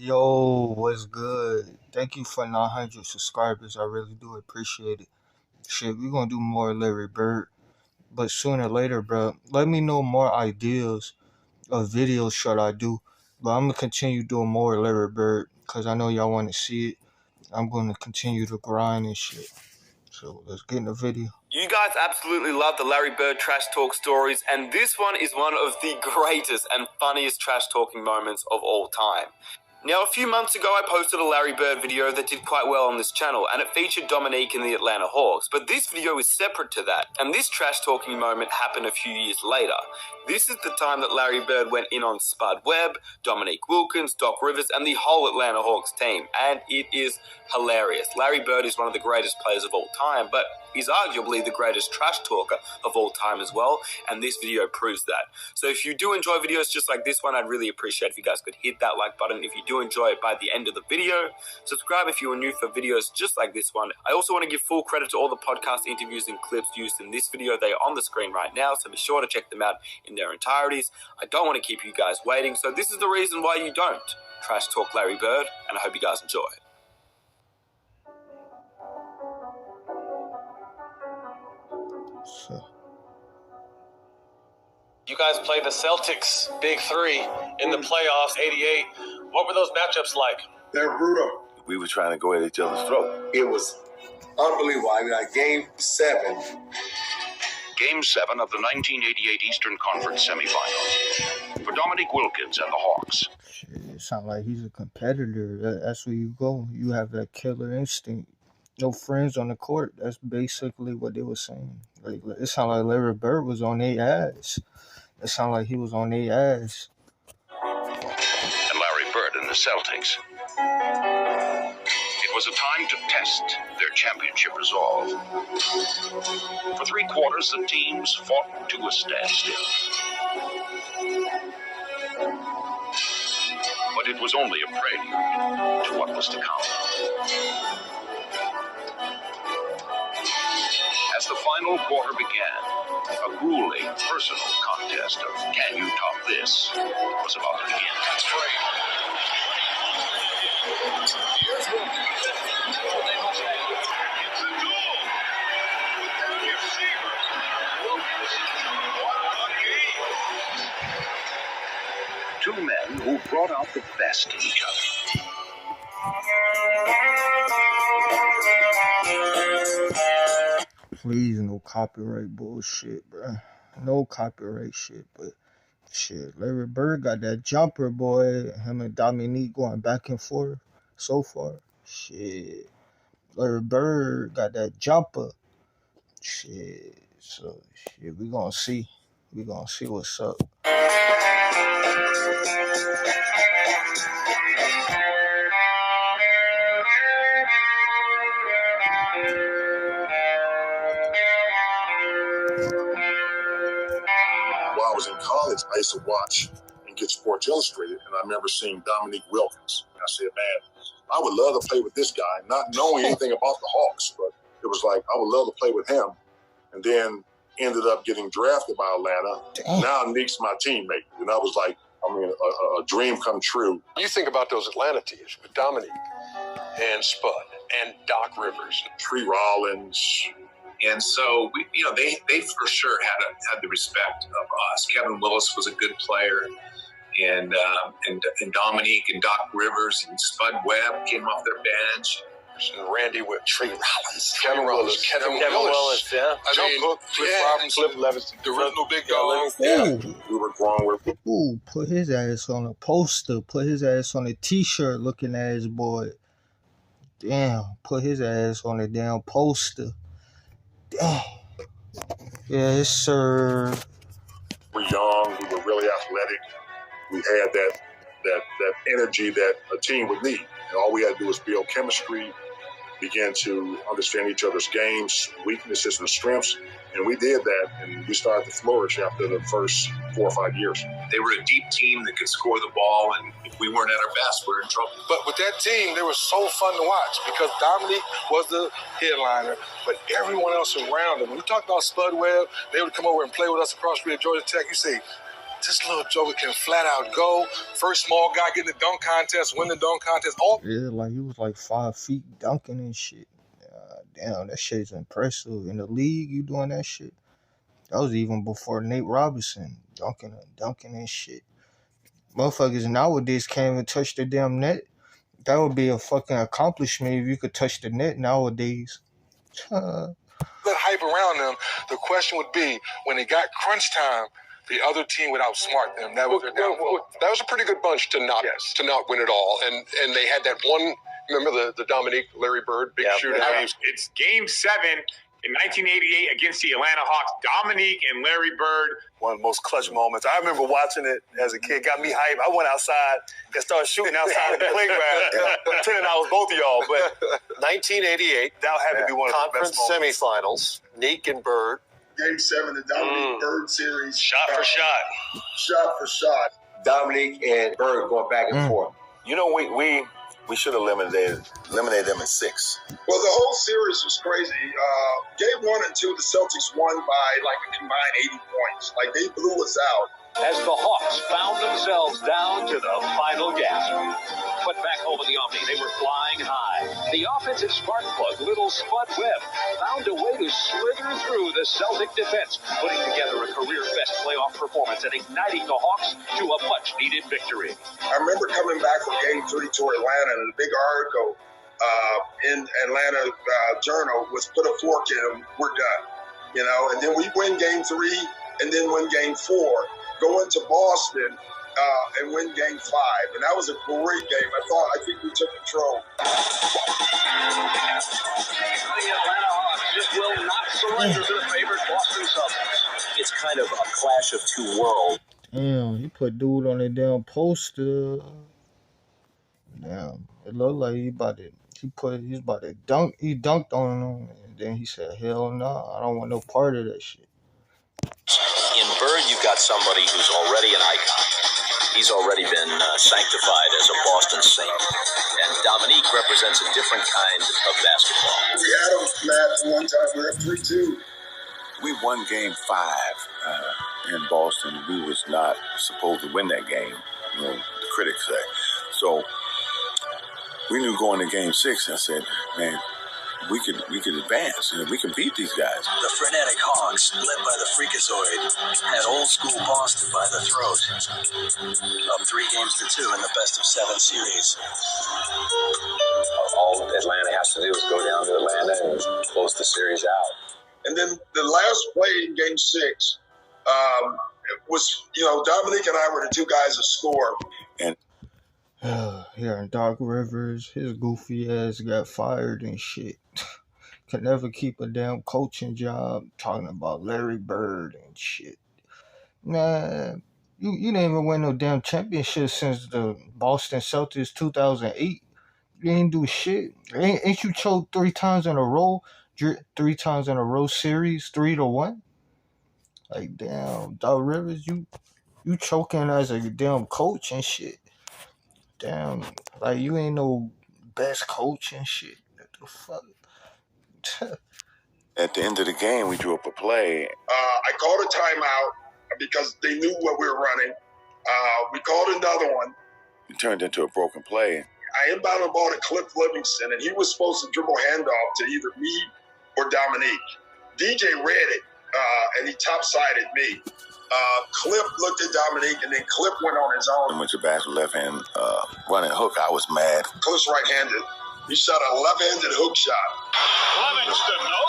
Yo, what's good? Thank you for 900 subscribers. I really do appreciate it. Shit, we gonna do more Larry Bird, but sooner or later, bro. Let me know more ideas of videos should I do. But I'm gonna continue doing more Larry Bird because I know y'all want to see it. I'm gonna continue to grind and shit. So let's get in the video. You guys absolutely love the Larry Bird trash talk stories, and this one is one of the greatest and funniest trash talking moments of all time. Now, a few months ago, I posted a Larry Bird video that did quite well on this channel, and it featured Dominique and the Atlanta Hawks. But this video is separate to that, and this trash talking moment happened a few years later. This is the time that Larry Bird went in on Spud Webb, Dominique Wilkins, Doc Rivers, and the whole Atlanta Hawks team, and it is hilarious. Larry Bird is one of the greatest players of all time, but he's arguably the greatest trash talker of all time as well, and this video proves that. So if you do enjoy videos just like this one, I'd really appreciate if you guys could hit that like button if you do enjoy it by the end of the video. Subscribe if you are new for videos just like this one. I also want to give full credit to all the podcast interviews and clips used in this video. They are on the screen right now, so be sure to check them out in their entireties. I don't want to keep you guys waiting, so this is the reason why you don't trash talk Larry Bird, and I hope you guys enjoy it. So. You guys played the Celtics, Big Three, in the playoffs, 88. What were those matchups like? They're brutal. We were trying to go at each other's throat. It was unbelievable. I mean, like Game 7. Game 7 of the 1988 Eastern Conference semifinals. For Dominique Wilkins and the Hawks. Shit, it sounds like he's a competitor. That's where you go. You have that killer instinct. No friends on the court. That's basically what they were saying. Like, it sounded like Larry Bird was on their ass. It sounded like he was on their ass. And Larry Bird and the Celtics. It was a time to test their championship resolve. For 3 quarters, the teams fought to a standstill. But it was only a prelude to what was to come. As the final quarter began, a grueling personal contest of can you top this was about to begin. That's right. Here's one. It's a duel. The receiver. What a game. 2 men who brought out the best in each other. Please, no copyright bullshit, bruh. No copyright shit, but shit, Larry Bird got that jumper, boy. Him and Dominique going back and forth so far. Shit. Larry Bird got that jumper. Shit. So, shit, we gonna see. We gonna see what's up. While I was in college, I used to watch and get Sports Illustrated, and I remember seeing Dominique Wilkins. And I said, man, I would love to play with this guy, not knowing anything about the Hawks, but it was like, I would love to play with him. And then ended up getting drafted by Atlanta. Damn. Now Nick's my teammate. And I was like, I mean, a dream come true. You think about those Atlanta teams with Dominique and Spud and Doc Rivers. Tree Rollins. And so, they for sure had the respect of us. Kevin Willis was a good player, and Dominique and Doc Rivers and Spud Webb came off their bench. And Randy with Tree Rollins. Kevin Willis. Kevin Willis, yeah. Cliff Robinson. Cliff Levingston. The original big dog. Ooh. We were growing with. Ooh, put his ass on a poster. Put his ass on a t-shirt looking ass boy. Damn, put his ass on a damn poster. Damn. Yes, sir. We were young. We were really athletic. We had that energy that a team would need. And all we had to do was build chemistry, begin to understand each other's games, weaknesses and strengths. And we did that, and we started to flourish after the first 4 or 5 years. They were a deep team that could score the ball, and if we weren't at our best, we were in trouble. But with that team, they were so fun to watch because Dominique was the headliner, but everyone else around him. When you talk about Spud Webb, they would come over and play with us across the street at Georgia Tech. You say, This little joker can flat out go. First small guy getting the dunk contest, win the dunk contest. All Yeah, like he was like 5 feet dunking and shit. Damn, that shit's impressive. In the league, you doing that shit. That was even before Nate Robinson dunking and shit. Motherfuckers nowadays can't even touch the damn net. That would be a fucking accomplishment if you could touch the net nowadays. that hype around them. The question would be, when it got crunch time, the other team would outsmart them. That was their downfall. That was a pretty good bunch to not win it all, and they had that one. Remember the Dominique Larry Bird big shootout? It's Game 7 in 1988 against the Atlanta Hawks. Dominique and Larry Bird. One of the most clutch moments. I remember watching it as a kid. Got me hyped. I went outside and started shooting outside of the playground, pretending I was both of y'all. But 1988, that had to be one of the best conference moments. semifinals. Neek and Bird. Game 7, the Dominique Bird series. Shot for shot. Shot for shot. Dominique and Bird going back and forth. You know, we should have eliminated them in 6. Well, the whole series was crazy. Game 1 and 2, the Celtics won by like a combined 80 points. Like, they blew us out. As the Hawks found themselves down to the final gasp. But back home in the Omni, they were flying high. The offensive spark plug, little Spud Webb, found a way to slither through the Celtic defense, putting together a career-best playoff performance and igniting the Hawks to a much-needed victory. I remember coming back from Game 3 to Atlanta, and the big article in Atlanta Journal was put a fork in them, we're done. You know, and then we win Game 3 and then win Game 4. Go into Boston and win Game 5, and that was a great game. I think we took control. The Atlanta Hawks just will not surrender to the favorite Boston Celtics. It's kind of a clash of two worlds. Damn, he put dude on the damn poster. Damn, it looked like he's about to dunk. He dunked on him, and then he said, "Hell no, I don't want no part of that shit." In Bird, you've got somebody who's already an icon. He's already been sanctified as a Boston Saint. And Dominique represents a different kind of basketball. We had him, Matt, one time. We were 3-2. We won Game 5 in Boston. We was not supposed to win that game, you know, the critics say. So we knew going to Game 6, I said, man, we could advance and we can beat these guys. The frenetic Hawks, led by the Freakazoid, had old school Boston by the throat. Up 3-2 in the best-of-7 series. All Atlanta has to do is go down to Atlanta and close the series out. And then the last play in Game 6 was, you know, Dominique and I were the two guys that scored. And Hearing Doc Rivers, his goofy ass got fired and shit. Could never keep a damn coaching job. Talking about Larry Bird and shit. Nah, you didn't even win no damn championship since the Boston Celtics 2008. You ain't do shit. Ain't you choked 3 times in a row? 3 times in a row series, 3-1. Like damn, Doc Rivers, you choking as a damn coach and shit. Damn, like you ain't no best coach and shit. What the fuck? at the end of the game, we drew up a play. I called a timeout because they knew what we were running. We called another one. It turned into a broken play. I inbounded the ball to Cliff Livingston, and he was supposed to dribble handoff to either me or Dominique. DJ read it, and he top-sided me. Cliff looked at Dominique, and then Cliff went on his own. I went to basket left hand running hook. I was mad. Cliff's right-handed. He shot a left-handed hook shot. Livingston, no.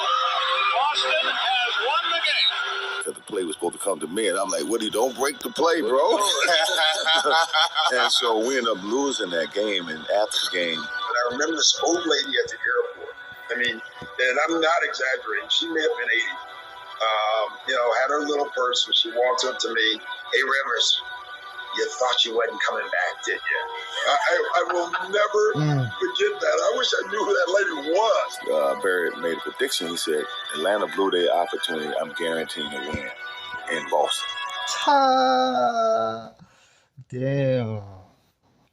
Boston has won the game. The play was supposed to come to me, and I'm like, Woody, don't break the play, bro. And so we ended up losing that game, and after the game. And I remember this old lady at the airport. I mean, and I'm not exaggerating. She may have been 80. Had her little purse, and she walked up to me. Hey, Rivers, you thought you wasn't coming back, did you? I will never forget that. I wish I knew who that lady was. Barrett made a prediction. He said, Atlanta blew their opportunity. I'm guaranteeing a win in Boston. Damn.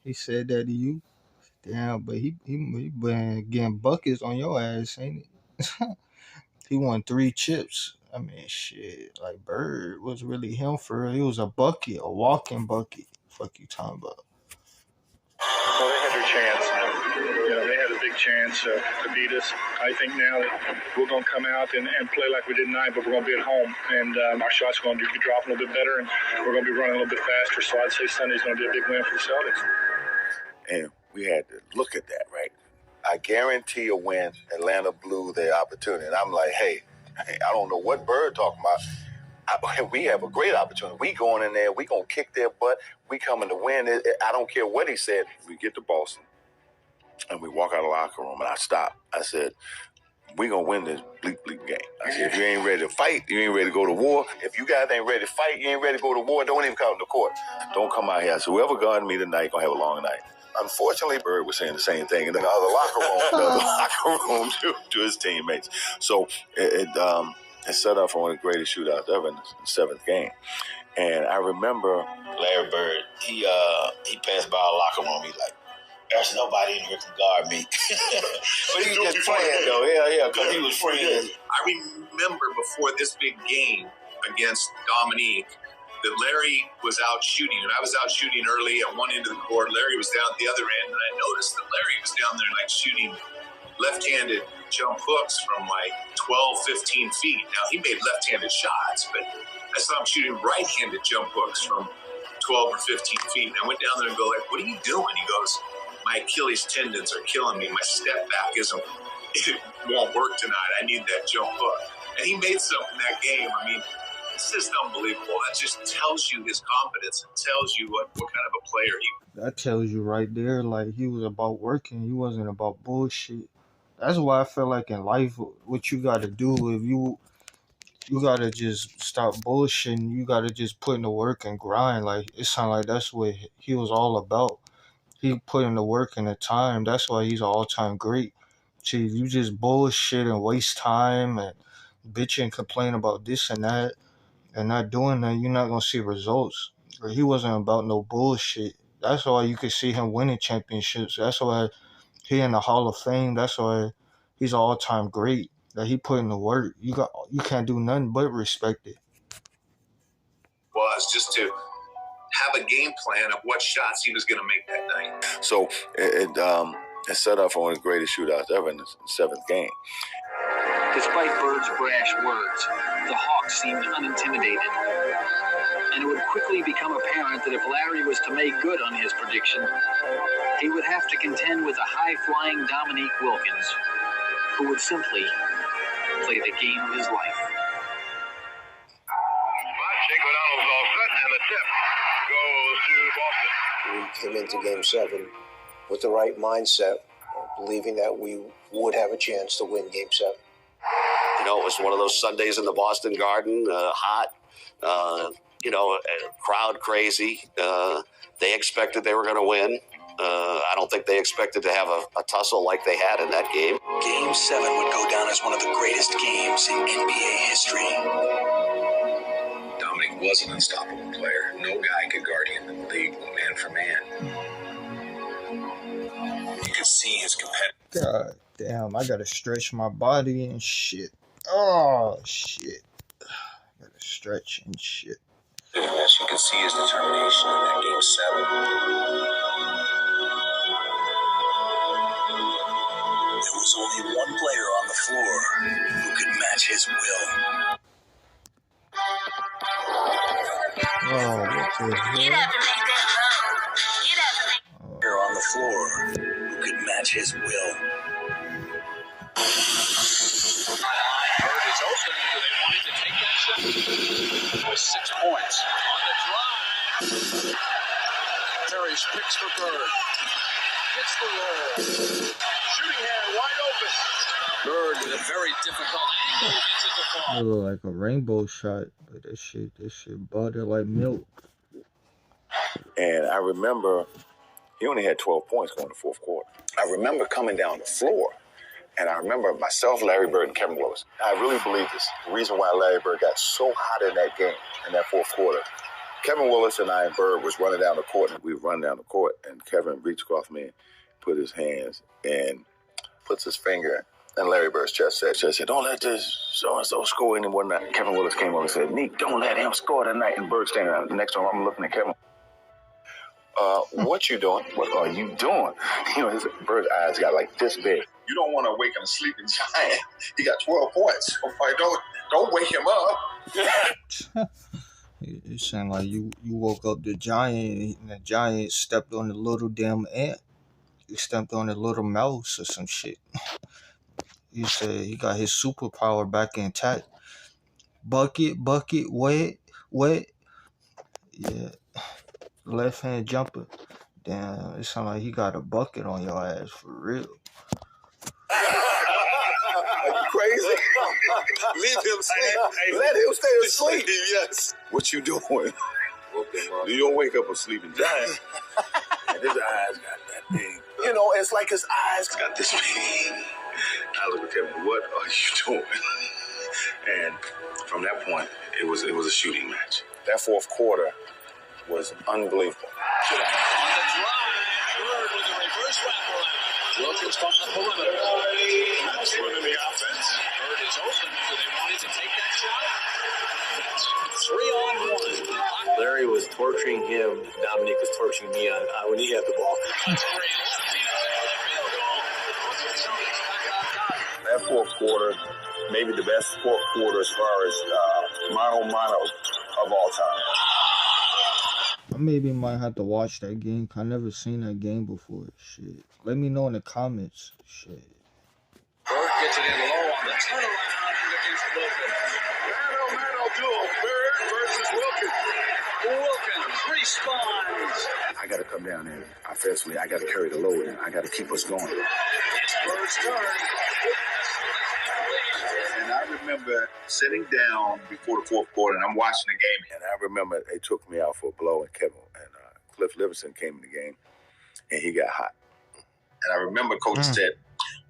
He said that to you? Damn, but he been getting buckets on your ass, ain't it? He won 3 chips. I mean, shit, like Bird was really him for real. He was a bucket, a walking bucket. Fuck you talking about? Well, they had their chance. They had a big chance to beat us. I think now that we're going to come out and play like we did tonight, but we're going to be at home, and our shots are going to be dropping a little bit better, and we're going to be running a little bit faster. So I'd say Sunday's going to be a big win for the Celtics. And we had to look at that, right? I guarantee a win. Atlanta blew their opportunity. And I'm like, hey, I don't know what Bird talking about. We have a great opportunity. We going in there. We going to kick their butt. We coming to win. I don't care what he said. We get to Boston, and we walk out of the locker room, and I stopped. I said, we going to win this bleak game. I said, if you ain't ready to fight, you ain't ready to go to war. If you guys ain't ready to fight, you ain't ready to go to war, don't even come to the court. Don't come out here. I said, whoever guarding me tonight going to have a long night. Unfortunately, Bird was saying the same thing in the other locker room to his teammates. So it set up for one of the greatest shootouts ever in the seventh game. And I remember Larry Bird, he passed by our locker room. He's like, there's nobody in here can guard me. But he was just playing, though. Yeah, because he was friends. I remember before this big game against Dominique that Larry was out shooting, and I was out shooting early at one end of the court. Larry was down at the other end, and I noticed that Larry was down there like shooting left-handed jump hooks from like 12, 15 feet. Now, he made left-handed shots, but I saw him shooting right-handed jump hooks from 12 or 15 feet. And I went down there and go like, what are you doing? He goes, my Achilles tendons are killing me. My step back it won't work tonight. I need that jump hook. And he made something that game. I mean, it's just unbelievable. That just tells you his confidence. It tells you what kind of a player he That tells you right there, like he was about working. He wasn't about bullshit. That's why I feel like in life, what you got to do if you got to just stop bullshitting. You got to just put in the work and grind. Like it sounds like that's what he was all about. He put in the work and the time. That's why he's an all-time great. See, you just bullshit and waste time and bitch and complain about this and that and not doing that, you're not gonna see results. Or he wasn't about no bullshit. That's why you could see him winning championships. That's why he in the Hall of Fame. That's why he's an all-time great. That he put in the work. You can't do nothing but respect it. was, just to have a game plan of what shots he was going to make that night. So it set up for one of the greatest shootouts ever in the seventh game. Despite Bird's brash words, the Hawks seemed unintimidated. And it would quickly become apparent that if Larry was to make good on his prediction, he would have to contend with a high-flying Dominique Wilkins, who would simply play the game of his life. Jake O'Donnell's all set, and the tip goes to Boston. We came into Game 7 with the right mindset, believing that we would have a chance to win Game 7. You know, it was one of those Sundays in the Boston Garden, hot, crowd crazy. They expected they were going to win. I don't think they expected to have a tussle like they had in that game. Game 7 would go down as one of the greatest games in NBA history. Dominique was an unstoppable player. No guy could guard him in the league, man for man. You could see his competitive. God damn, I gotta stretch my body and shit. Oh, shit. Gotta stretch and shit. Yes, you could see his determination in that Game 7. There was only one player on the floor who could match his will. Oh, what the hell? Player on the floor who could match his will. Bird is open. Do they want him to take that shot? With 6 points on the drive. Parrish picks for Bird. Gets the roll. Shooting hand wide open. Bird with a very difficult angle gets it to fall. It look like a rainbow shot, but this shit butter like milk. And I remember he only had 12 points going to the fourth quarter. I remember coming down the floor, and I remember myself, Larry Bird, and Kevin Willis. I really believe this. The reason why Larry Bird got so hot in that game, in that fourth quarter, Kevin Willis and I and Bird was running down the court, and we run down the court, and Kevin reached across me, put his hands, and puts his finger And Larry Bird's chest said, don't let this so-and-so score any more tonight. Kevin Willis came over and said, Neek, don't let him score tonight. And Bird standing out. The next time I'm looking at Kevin. What you doing? What are you doing? You know, his Bird's eyes got like this big. You don't want to awaken a sleeping giant. He got 12 points. Don't wake him up. It sound like you woke up the giant and the giant stepped on the little damn ant. He stepped on the little mouse or some shit. He said he got his superpower back intact. Bucket, wet. Yeah. Left hand jumper. Damn, it sound like he got a bucket on your ass for real. Are you crazy? Leave him sleep. Let him stay asleep. Yes. What you doing? You don't wake up a sleeping giant. And his eyes got that big. You know, it's like his eyes got this big. I look at him, what are you doing? And from that point, it was a shooting match. That fourth quarter was unbelievable. On the drive, Bird with the reverse wraparound. Wilkins from the perimeter. That's running the offense. Bird is open. Do they want him to take that shot? 3-on-1. Larry was torturing him. Dominique was torturing me when he had the ball. That fourth quarter, maybe the best fourth quarter as far as mano of all time. I maybe might have to watch that game. I never seen that game before. Shit. Let me know in the comments. Shit. Bird gets it in low on the turnaround against Wilkins. Mano duel. Bird versus Wilkins. Wilkins responds. I got to come down there offensively. I got to carry the load, and I got to keep us going. It's Bird's turn. And I remember sitting down before the fourth quarter, and I'm watching the game. And I remember they took me out for a blow, and Kevin and Cliff Livingston came in the game, and he got hot. And I remember Coach said,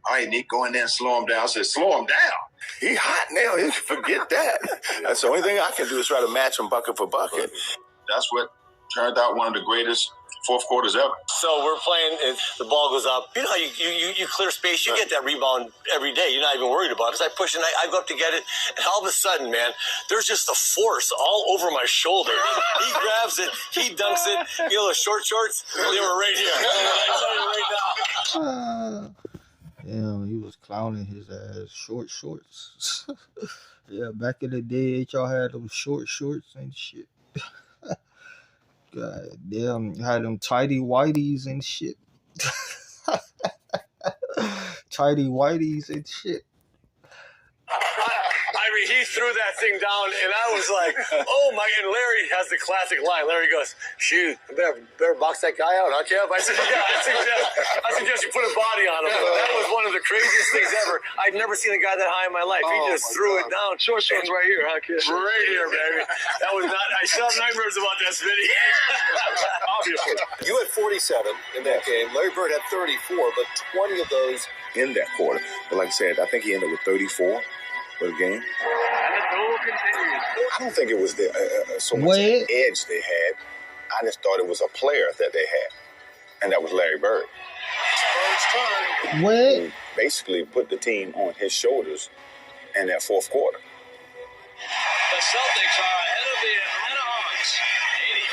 all right, Nick, go in there and slow him down. I said, slow him down. He hot now. Forget that. That's the only thing I can do is try to match him bucket for bucket. That's what turned out one of the greatest fourth quarters ever. So we're playing, and the ball goes up. You know how you clear space, you get that rebound every day. You're not even worried about it. So I push and I go up to get it, and all of a sudden, man, there's just a force all over my shoulder. He grabs it, he dunks it. You know the short shorts? They were right here. I tell you right now. Damn, he was clowning his ass. Short shorts. Yeah, back in the day, y'all had them short shorts and shit. God damn, you had them tidy whiteys and shit. Tidy whiteys and shit. I mean, he threw that thing down, and I was like, oh my, and Larry has the classic line. Larry goes, shoot, better box that guy out, huh, Kev? I said, yeah, I suggest you put a body on him. That was one of the craziest things ever. I'd never seen a guy that high in my life. He just threw it down. Short shorts right here, huh, kid? Right here, baby. That was not, I still have nightmares about that, Smitty. Obviously. You had 47 in that game. Larry Bird had 34, but 20 of those in that quarter. But like I said, I think he ended with 34 for the game. And the duel continues. I don't think it was so much an edge they had. I just thought it was a player that they had, and that was Larry Bird. Bird's turn. What? Basically put the team on his shoulders in that fourth quarter. The Celtics are ahead of the Atlanta Hawks.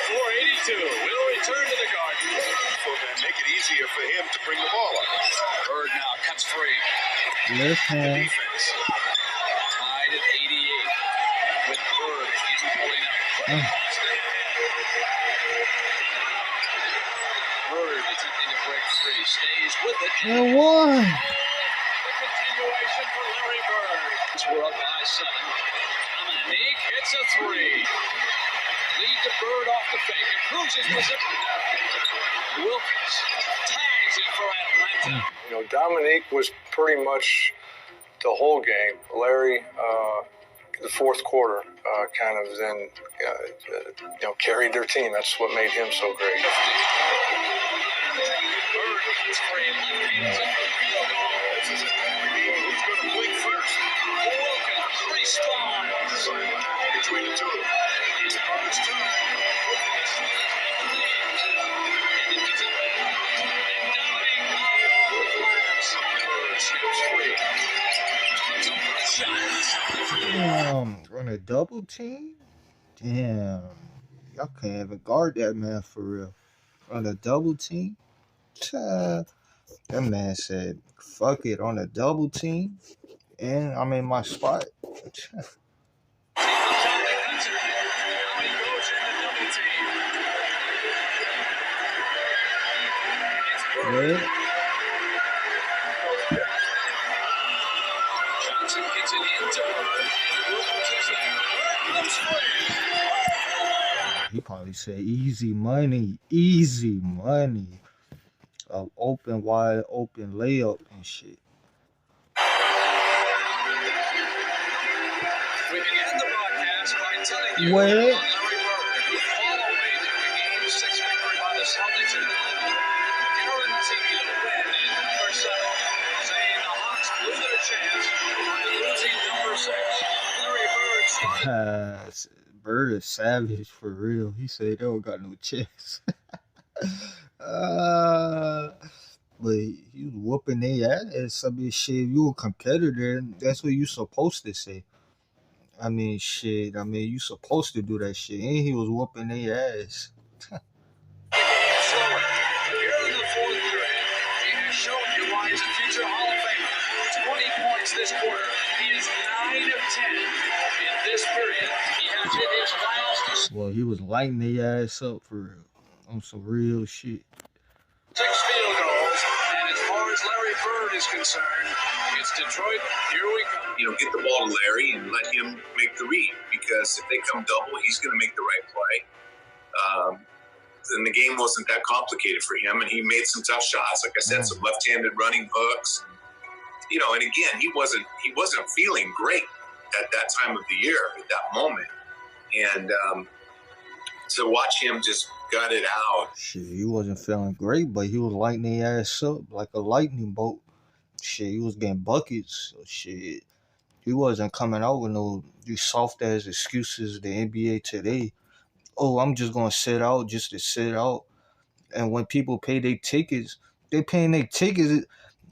84-82. Will return to the Garden. So then make it easier for him to bring the ball up. Bird now cuts free. Left hand. Defense. Tied at 88. With Bird in pulling up. Bird attempting to break free. Stays with it. And one. The continuation for Larry Bird. We're up by 7. Dominique hits a 3. Lead to Bird off the fake. Improves his position. Wilkins tags it for Atlanta. You know, Dominique was pretty much the whole game. Larry, the fourth quarter, kind of then, carried their team. That's what made him so great. Bird gets free. Left hands up for the field goal. This is it. Who's going to blink first? Wilkins responds. Between the two of them. It's Bird's turn. Bird snaps free. on a double team. Damn, y'all can't even guard that man for real. On a double team, that man said, "Fuck it," on a double team, and I'm in my spot. What? Johnson gets it into Bird. Williams is there. Comes free. He probably said, "Easy money, easy money." Open, wide open layup and shit. We began the broadcast by telling you What? about Larry Bird, who following the Game 6 victory by the Celtics in Atlanta, guaranteed a win in number 7, saying the Hawks blew their chance by losing number 6. Larry Bird started. Bird is savage for real. He said they don't got no chance. But he was whooping their ass. I mean, shit, if you a competitor, that's what you supposed to say. I mean, shit, you supposed to do that shit. And he was whooping their ass. Here in the fourth period, he has shown you why he's a future Hall of Famer. 20 points this quarter. He is 9 of 10 in this period. He has hit his last. Well, he was lighting their ass up for real. On some real shit. 6 field goals, and as far as Larry Bird is concerned, it's Detroit. Here we come. Get the ball to Larry and let him make the read, because if they come double, he's going to make the right play. And the game wasn't that complicated for him, and he made some tough shots. Like I said, some left-handed running hooks. And again, he wasn't feeling great at that time of the year, at that moment. And to watch him just gut it out. Shit, he wasn't feeling great, but he was lighting their ass up like a lightning bolt. Shit, he was getting buckets. So shit, he wasn't coming out with no these soft ass excuses. The NBA today, oh, I'm just gonna sit out just to sit out. And when people pay their tickets, they paying their tickets.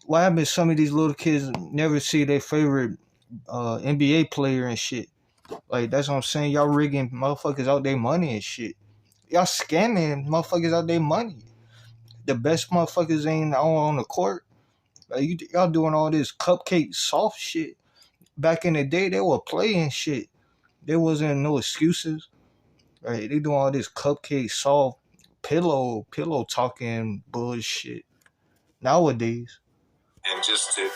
What happens? Some of these little kids never see their favorite NBA player and shit. Like, that's what I'm saying. Y'all rigging motherfuckers out their money and shit. Y'all scamming motherfuckers out their money. The best motherfuckers ain't on the court. Like, y'all doing all this cupcake soft shit. Back in the day, they were playing shit. There wasn't no excuses. Right? They doing all this cupcake soft pillow talking bullshit nowadays. And just to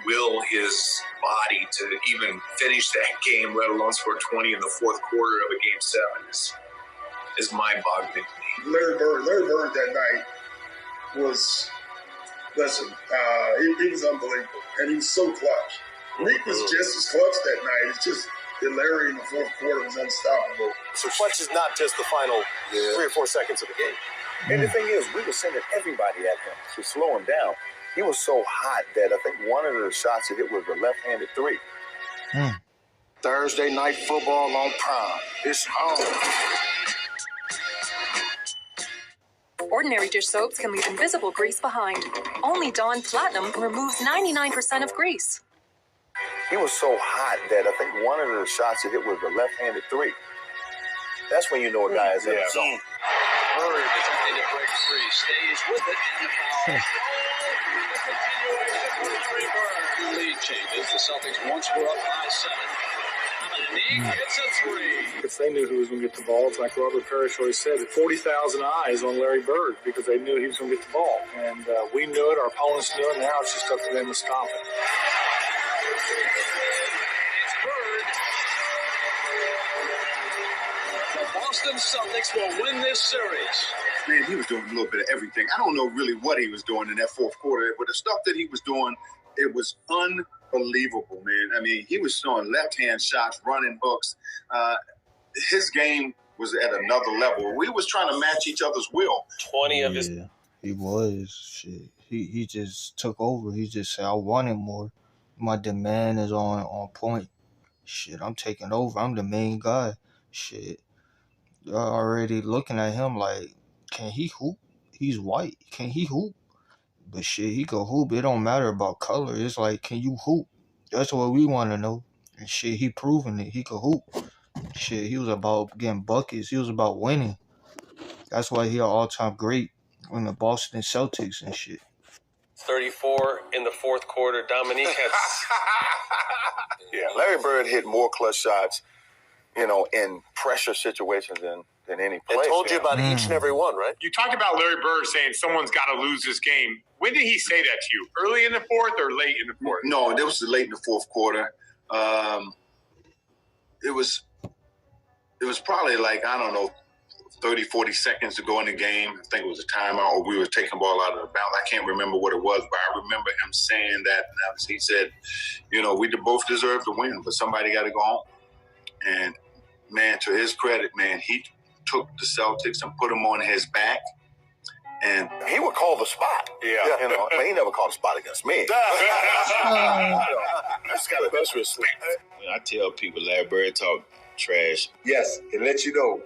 will his body to even finish that game, let alone score 20 in the fourth quarter of a Game 7 is mind-boggling to me. Larry Bird that night was, he was unbelievable. And he was so clutch. Nick was just as clutch that night. It's just that Larry in the fourth quarter was unstoppable. So clutch is not just the final 3 or 4 seconds of the game. And the thing is, we were sending everybody at him to slow him down. He was so hot that I think one of the shots he hit was a left-handed 3. Thursday night football on Prime. It's home. Ordinary dish soaps can leave invisible grease behind. Only Dawn Platinum removes 99% of grease. He was so hot that I think one of the shots he hit was a left-handed 3. That's when you know a guy is in the zone. Bird attempting to break free, stays with it, and the foul. The lead changes. The Celtics once were up by 7. Dominique hits a 3. Because they knew who was going to get the ball. It's like Robert Parrish always said, 40,000 eyes on Larry Bird because they knew he was going to get the ball. And we knew it, our opponents knew it, now it's just up to them to stop it. It's Bird. The Boston Celtics will win this series. Man, he was doing a little bit of everything. I don't know really what he was doing in that fourth quarter, but the stuff that he was doing, it was unbelievable, man. I mean, he was throwing left-hand shots, running hooks. His game was at another level. We was trying to match each other's will. 20 of his... He was. Shit. He just took over. He just said, I wanted more. My demand is on point. Shit, I'm taking over. I'm the main guy. Shit. They're already looking at him like, can he hoop? He's white. Can he hoop? But shit, he can hoop. It don't matter about color. It's like, can you hoop? That's what we want to know. And shit, he proving it. He could hoop. Shit, he was about getting buckets. He was about winning. That's why he an all-time great in the Boston Celtics and shit. 34 in the fourth quarter. Dominique has... Yeah, Larry Bird hit more clutch shots, you know, in pressure situations than any player. I told you about each and every one, right? You talked about Larry Bird saying someone's got to lose this game. When did he say that to you? Early in the fourth or late in the fourth? No, it was late in the fourth quarter. It was probably like, I don't know, 30, 40 seconds to go in the game. I think it was a timeout, or we were taking the ball out of the bounds. I can't remember what it was, but I remember him saying that. And he said, you know, we both deserve to win, but somebody got to go home. And, man, to his credit, man, he took the Celtics and put them on his back. And he would call the spot. Yeah. You know, but he never called a spot against me. That's got the best respect. I tell people Larry Bird talk trash. Yes, it lets you know.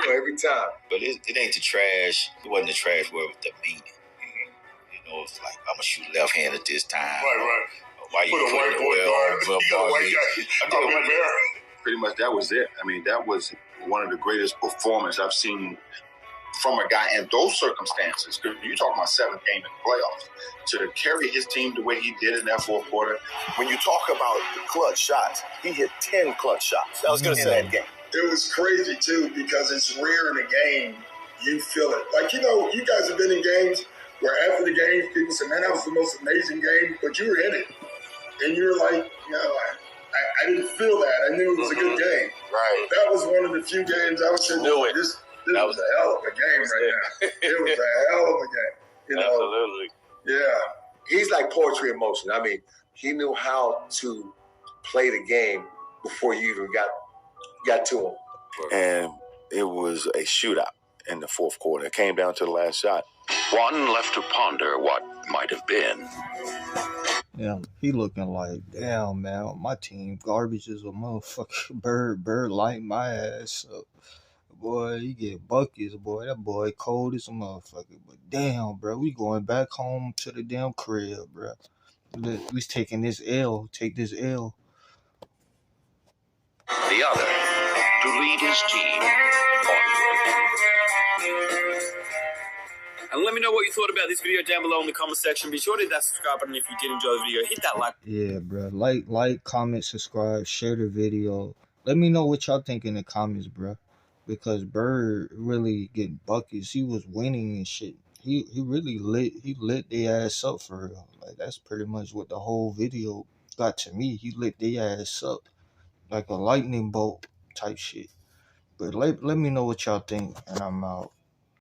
Every time. But it ain't the trash. It wasn't the trash word with the meaning. You know, it's like, I'm going to shoot left-handed this time. Right. Why you put a white boy guard? Pretty much that was it. I mean, that was one of the greatest performances I've seen from a guy in those circumstances. Because you're talking about 7th game in the playoffs. To carry his team the way he did in that fourth quarter. When you talk about the clutch shots, he hit 10 clutch shots. I was going to say that game. It was crazy, too, because it's rare in a game you feel it. Like, you know, you guys have been in games where after the game, people say, man, that was the most amazing game, but you were in it. And you're like, you know, I didn't feel that. I knew it was a good game. Right. That was one of the few games I was saying, this was a hell of a game right now. It was a hell of a game. You know? Absolutely. Yeah. He's like poetry in motion. I mean, he knew how to play the game before you even got to him. And it was a shootout in the fourth quarter. It came down to the last shot. One left to ponder what might have been. Yeah, he looking like, damn, man, my team garbage is a motherfucking Bird light my ass up. Boy, he get buckets, boy. That boy cold as a motherfucker. But damn, bro, we going back home to the damn crib, bro. We taking this L. Take this L. The other to lead his team And let me know what you thought about this video down below in the comment section. Be sure to hit that subscribe button if you did enjoy the video. Hit that like. Yeah, bro. Like, comment, subscribe, share the video. Let me know what y'all think in the comments, bro. Because Bird really getting buckets. He was winning and shit. He really lit their ass up for real. Like, that's pretty much what the whole video got to me. He lit their ass up like a lightning bolt type shit. But let me know what y'all think, and I'm out.